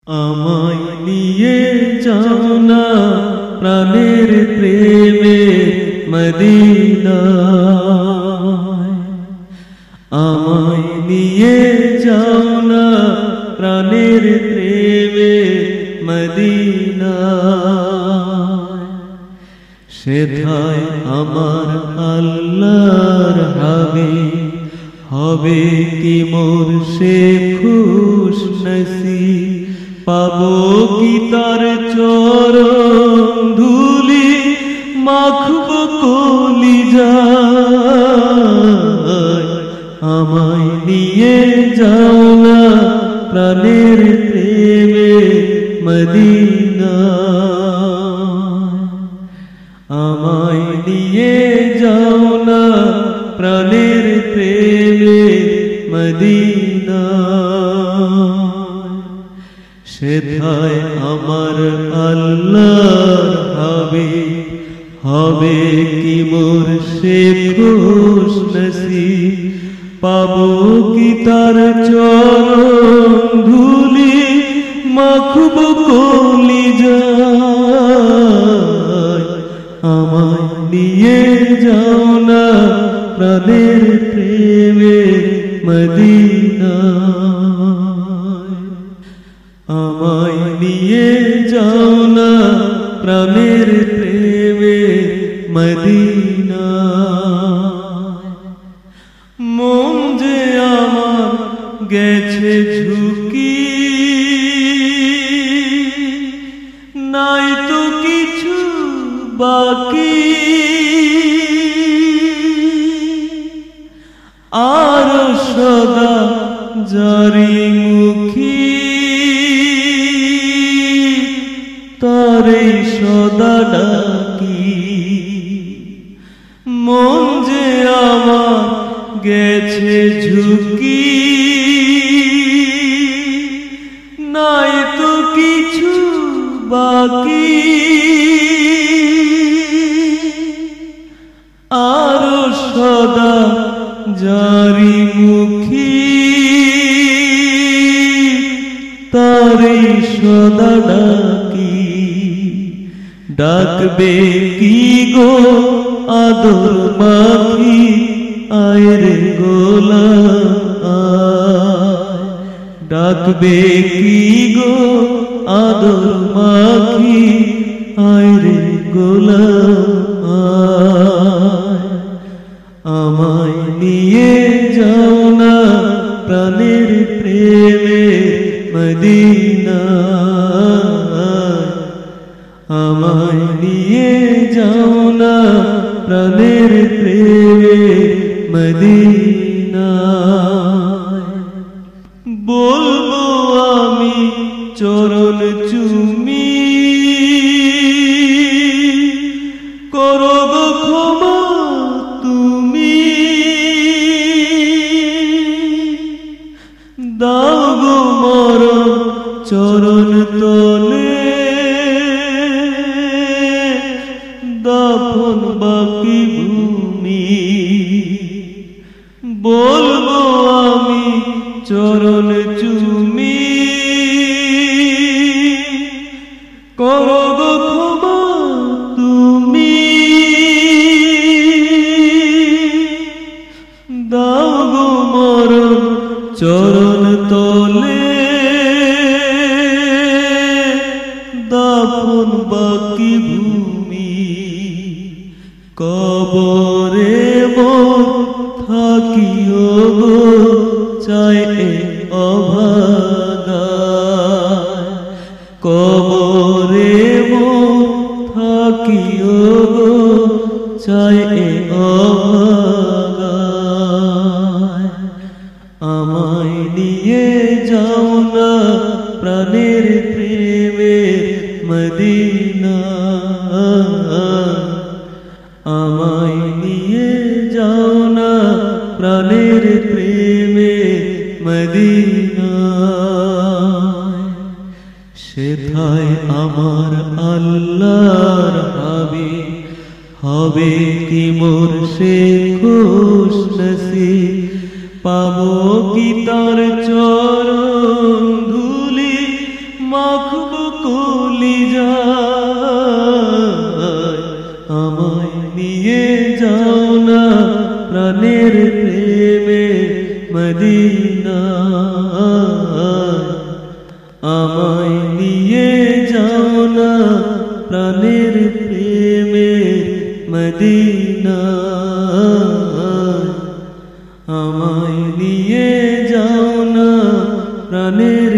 আমায় নিয়ে যাও না প্রাণের প্রেমে মদিনায়, আমায় নিয়ে যাও না প্রাণের প্রেমে মদিনায়। সেথায় আমার আল্লাহর হাবিব হবে কি মোর সে খুশ নসিব, পাবো কি তার চরণ ধুলি, মাখবো কলিজায়। আমায় নিয়ে যাও না প্রাণের প্রেমে মদিনায়, আমায় নিয়ে যাও না প্রাণের প্রেমে মদিনায়। সেথায় আমার আল্লাহর হাবিব হবে কি মোর সে খুশ নসিব, পাবো কি তার চরণ ধুলি, মাখবো কলিজায়। আমায় নিয়ে যাও না প্রাণের প্রেমে মদিনায়, আমায় নিয়ে যাও না প্রাণের প্রেমে মদিনায়। মন যে আমার গেছে ঝুঁকি, নাই তো কিছু বাকি, আর সদা জারি মুখী, তারে সদা ডাকি। মন যে আমার গেছে ঝুঁকি, নাই তো কিছু বাকি, আরো সদা জারি মুখী, তারে সদা ডাকি। ডাকবে কি গো আদর মাখি, আয় রে গোলাম আয়। ডাকবে কি গো আদর মাখি, আয় রে গোলাম আয়। আমায় নিয়ে যাও না প্রাণের প্রেমে মদিনায়, আমায় নিয়ে যাও না প্রাণের প্রেমে মদিনায়। বলবো আমি চরণ চুমি, করো গো ক্ষমা তুমি, দাও গো মরণ চরণ তলে, দাফন বাকি ভূমি। বলবো আমি চরণ চুমি, করো গো ক্ষমা তুমি, দাও গো মরণ চরণ তলে, দাফন বাকি ভূমি। কবরে মোর থাকিও গো চাই এ অভাগায়, কবরে মোর থাকিও গো চাই এ অভাগায়। আমায় নিয়ে যাও না প্রাণের প্রেমে মদিনায়, আমায় নিয়ে যাও না প্রাণের প্রেমে মদিনায়। সেথায় আমার আল্লাহর হাবিব হবে কি মোর সে খুশ নসিব, পাবো কি তার চরণ ধুলি, মাখবো কলিজায় আমায় নিয়ে যাও না প্রাণের প্রেমে মদিনা আমায় নিয়ে যাও না প্রাণের প্রেমে মদিনা আমায় নিয়ে যাও না প্রাণের